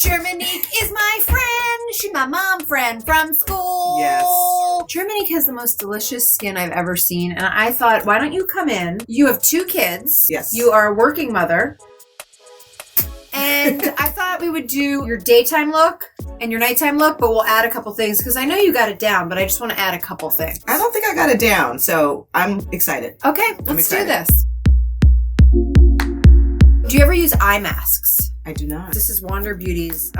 Germonique is my friend. She's my mom friend from school. Yes. Germonique has the most delicious skin I've ever seen. And I thought, why don't you come in? You have 2 kids. Yes. You are a working mother. And I thought we would do your daytime look and your nighttime look, but we'll add a couple things because I know you got it down, but I just want to add a couple things. I don't think I got it down, so I'm excited. Okay, let's do this. Do you ever use eye masks? I do not. This is Wander Beauty's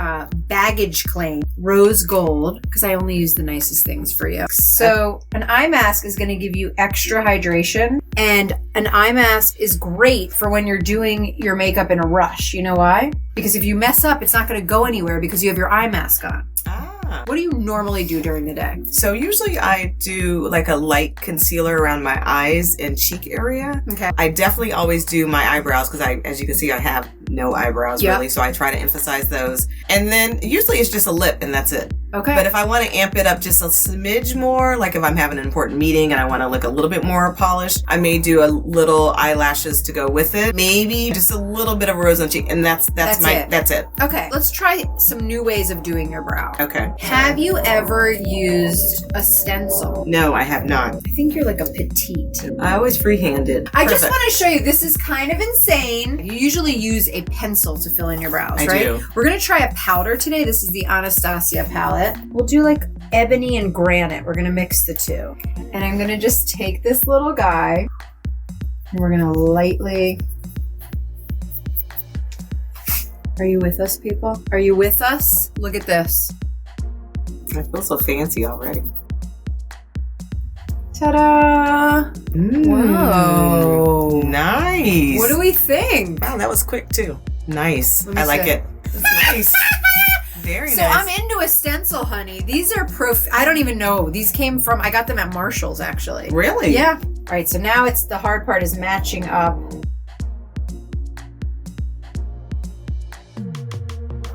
baggage claim, rose gold, because I only use the nicest things for you. So an eye mask is going to give you extra hydration, and an eye mask is great for when you're doing your makeup in a rush. You know why? Because if you mess up, it's not going to go anywhere because you have your eye mask on. What do you normally do during the day? So usually I do like a light concealer around my eyes and cheek area. Okay. I definitely always do my eyebrows because as you can see, I have no eyebrows really. So I try to emphasize those. And then usually it's just a lip and that's it. Okay. But if I want to amp it up just a smidge more, like if I'm having an important meeting and I want to look a little bit more polished, I may do a little eyelashes to go with it. Maybe just a little bit of rose on cheek, and that's it. Okay, let's try some new ways of doing your brow. Okay. Have you ever used a stencil? No, I have not. I think you're like a petite. I always freehanded. I just want to show you, this is kind of insane. You usually use a pencil to fill in your brows, right? I do. We're going to try a powder today. This is the Anastasia palette. We'll do like ebony and granite. We're going to mix the two. And I'm going to just take this little guy and we're going to lightly... Are you with us, people? Are you with us? Look at this. I feel so fancy already. Ta-da! Whoa. Nice. What do we think? Wow, that was quick too. Nice. I like it. That's nice. Very nice. So I'm into a stencil, honey. These are I don't even know. These came from, I got them at Marshall's actually. Really? Yeah. All right, so now the hard part is matching up.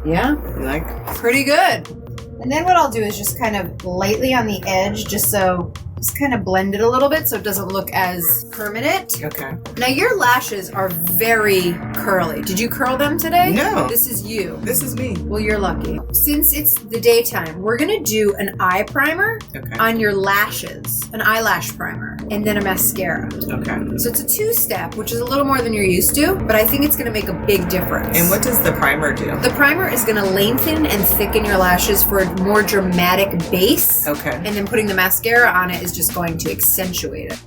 Yeah. Pretty good. And then what I'll do is just kind of lightly on the edge, just kind of blend it a little bit so it doesn't look as permanent. Okay. Now your lashes are very curly. Did you curl them today? No. This is you. This is me. Well, you're lucky. Since it's the daytime, we're gonna do an eye primer on your lashes, an eyelash primer, and then a mascara. Okay. So it's a 2-step, which is a little more than you're used to, but I think it's gonna make a big difference. And what does the primer do? The primer is gonna lengthen and thicken your lashes for a more dramatic base. Okay. And then putting the mascara on it is just going to accentuate it.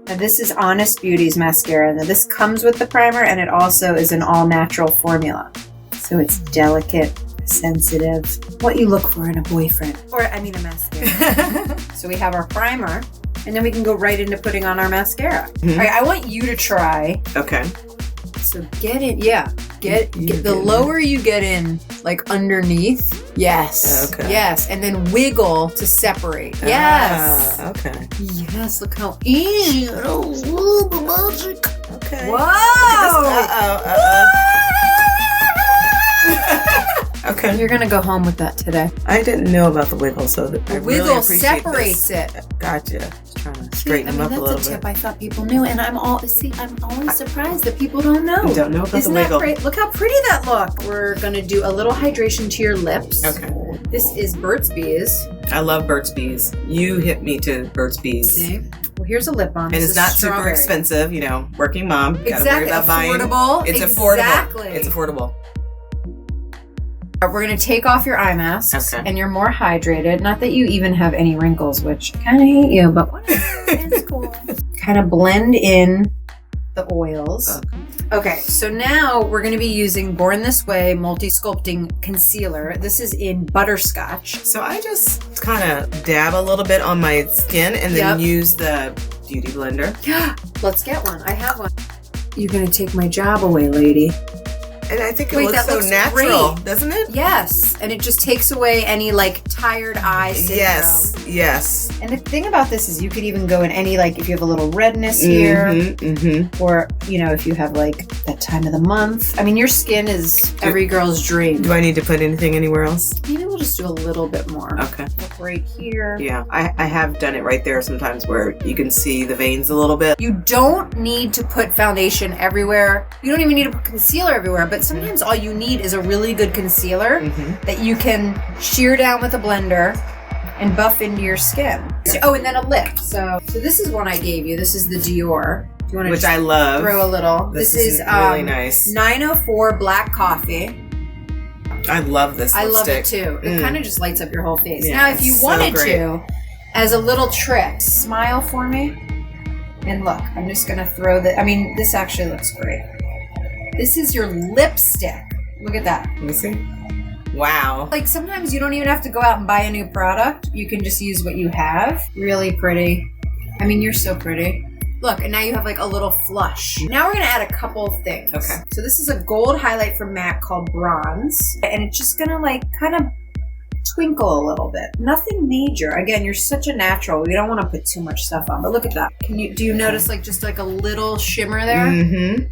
Now this is Honest Beauty's mascara. Now this comes with the primer and it also is an all-natural formula. So it's delicate, sensitive, what you look for in a boyfriend. A mascara. So we have our primer and then we can go right into putting on our mascara. All right, I want you to try. Okay. So get it, get the lower you get in, like underneath. Yes. Okay. Yes, and then wiggle to separate. Yes. Okay. Yes, look how easy. The magic. Okay. Whoa. Okay. You're gonna go home with that today. I didn't know about the wiggle, so I really wiggle appreciate separates this. it. Gotcha. Just trying to straighten them up a little bit. That's a tip I thought people knew, and I'm always surprised that people don't know. You don't know about Isn't the wiggle. That great? Look how pretty that look. We're gonna do a little hydration to your lips. Okay. This is Burt's Bees. I love Burt's Bees. You hit me to Burt's Bees. See? Well, here's a lip balm. And it's not super expensive, working mom. Exactly. Gotta worry about affordable. buying. It's exactly. affordable. It's affordable. We're going to take off your eye masks and you're more hydrated. Not that you even have any wrinkles, which I kind of hate you, but whatever. It's cool. Kind of blend in the oils. Okay, so now we're going to be using Born This Way Multi-Sculpting Concealer. This is in Butterscotch. So I just kind of dab a little bit on my skin and then use the Beauty Blender. Let's get one. I have one. You're going to take my job away, lady. And I think it looks so natural, doesn't it? Yes, and it just takes away any tired eye syndrome. Yes. Yes. And the thing about this is you could even go in any, like, if you have a little redness here, or, you know, if you have, like, that time of the month. I mean, your skin is every girl's dream. Do I need to put anything anywhere else? Maybe we'll just do a little bit more. Okay. Look right here. Yeah, I have done it right there sometimes where you can see the veins a little bit. You don't need to put foundation everywhere. You don't even need to put concealer everywhere, but sometimes all you need is a really good concealer that you can shear down with a blender and buff into your skin. Oh, and then a lip. So this is one I gave you. This is the Dior. Do you want to Which I love. Throw a little. This is really nice. 904 Black Coffee. I love this lipstick. I love it too. It kind of just lights up your whole face. Yeah, now, if you so wanted great. to, as a little trick, smile for me. And look, I'm just going to throw the... I mean, this actually looks great. This is your lipstick. Look at that. Let me see. Wow. Like, sometimes you don't even have to go out and buy a new product. You can just use what you have. Really pretty. I mean, you're so pretty. Look, and now you have like a little flush. Now we're gonna add a couple of things. Okay. So this is a gold highlight from MAC called Bronze. And it's just gonna like kind of twinkle a little bit. Nothing major. Again, you're such a natural. We don't want to put too much stuff on, but look at that. Do you notice like just like a little shimmer there? Mm-hmm.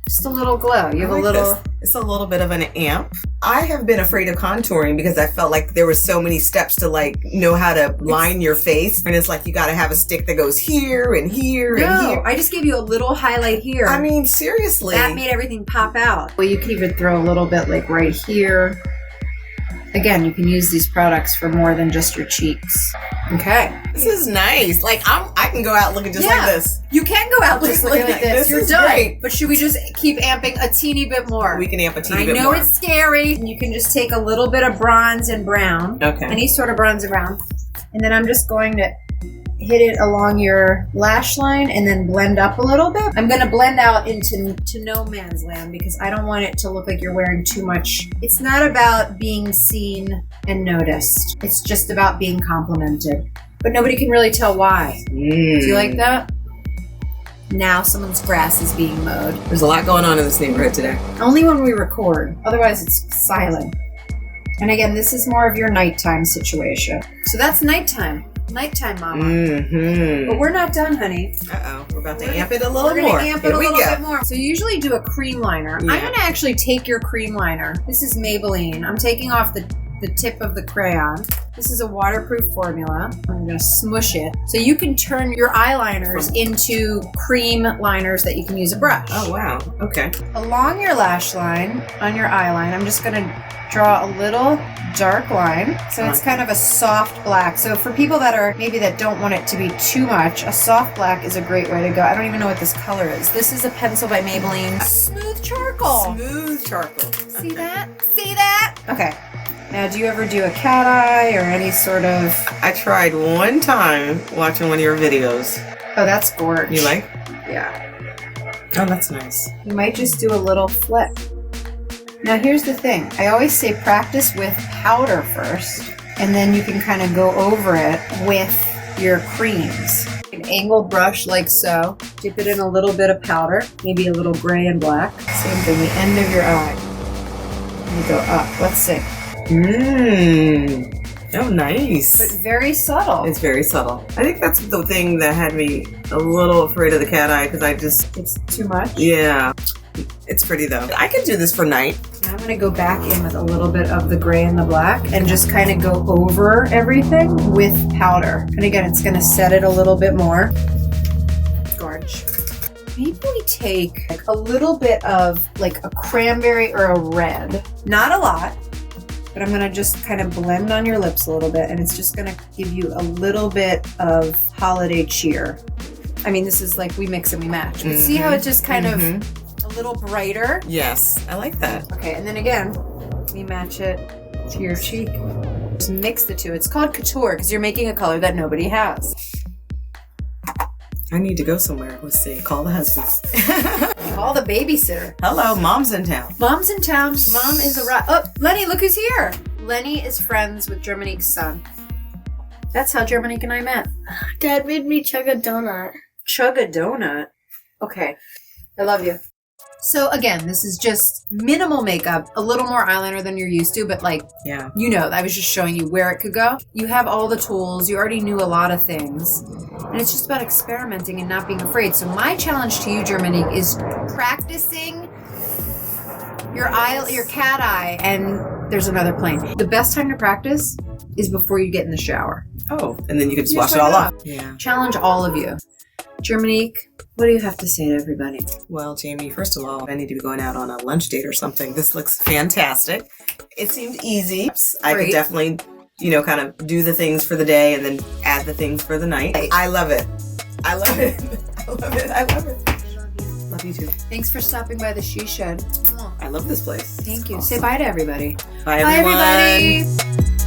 Just a little glow. You have a little... It's a little bit of an amp. I have been afraid of contouring because I felt like there were so many steps to like know how to line your face. And it's like you got to have a stick that goes here and here and here. I just gave you a little highlight here. I mean, seriously. That made everything pop out. Well, you can even throw a little bit like right here. Again, you can use these products for more than just your cheeks. Okay. This is nice. Like, I can go out looking just like this. You can go out just looking like this. You're is done. great. But should we just keep amping a teeny bit more? We can amp a teeny bit more. I know it's scary. You can just take a little bit of bronze and brown. Okay. Any sort of bronze and brown. And then I'm just going to hit it along your lash line and then blend up a little bit. I'm going to blend out into no man's land because I don't want it to look like you're wearing too much. It's not about being seen and noticed. It's just about being complimented. But nobody can really tell why. Do you like that? Now someone's grass is being mowed. There's a lot going on in this neighborhood today. Only when we record. Otherwise it's silent. And again, this is more of your nighttime situation. So that's nighttime. Nighttime, mama. But we're not done, honey. Uh-oh. We're about to amp it a little more. We're going to amp it a little bit more. So you usually do a cream liner. Yeah. I'm going to actually take your cream liner. This is Maybelline. I'm taking off the tip of the crayon. This is a waterproof formula. I'm going to smush it. So you can turn your eyeliners into cream liners that you can use a brush. Oh, wow. Okay. Along your lash line, on your eyeline, I'm just going to draw a little dark line. So it's kind of a soft black. So for people that don't want it to be too much, a soft black is a great way to go. I don't even know what this color is. This is a pencil by Maybelline. Smooth charcoal. Smooth charcoal. See that? See that? Okay. Now, do you ever do a cat eye or any sort of... I tried one time watching one of your videos. Oh, that's gorgeous. You like? Yeah. Oh, that's nice. You might just do a little flip. Now, here's the thing. I always say practice with powder first, and then you can kind of go over it with your creams. An angled brush like so. Dip it in a little bit of powder, maybe a little gray and black. Same thing, the end of your eye. And you go up. Let's see. Oh, nice. But very subtle. It's very subtle. I think that's the thing that had me a little afraid of the cat eye because It's too much? Yeah. It's pretty though. I could do this for night. Now I'm going to go back in with a little bit of the gray and the black and just kind of go over everything with powder. And again, it's going to set it a little bit more. Gorge. Maybe we take like a little bit of like a cranberry or a red. Not a lot, but I'm going to just kind of blend on your lips a little bit, and it's just going to give you a little bit of holiday cheer. I mean, this is like we mix and we match. But see how it just kind of a little brighter? Yes, I like that. Okay, and then again, we match it to your cheek. Just mix the two. It's called couture because you're making a color that nobody has. I need to go somewhere. Let's see. Call the husbands. Call the babysitter. Hello, mom's in town. Mom's in town. Mom is arrived. Oh, Lenny, look who's here. Lenny is friends with Germonique's son. That's how Germonique and I met. Dad made me chug a donut. Chug a donut? Okay. I love you. So again, this is just minimal makeup, a little more eyeliner than you're used to, but like, Yeah. you know, I was just showing you where it could go. You have all the tools. You already knew a lot of things. And it's just about experimenting and not being afraid. So my challenge to you, Germonique, is practicing your cat eye. And there's another plane. The best time to practice is before you get in the shower. Oh, and then you can just wash it all off. Yeah. Challenge all of you. Germonique, what do you have to say to everybody? Well, Jamie, first of all, I need to be going out on a lunch date or something. This looks fantastic. It seemed easy. I could definitely, kind of do the things for the day and then add the things for the night. I love it. I love it. I love it. I love it. Love you too. Thanks for stopping by the She Shed. I love this place. Thank you. Awesome. Say bye to everybody. Bye, everyone. Bye, everybody.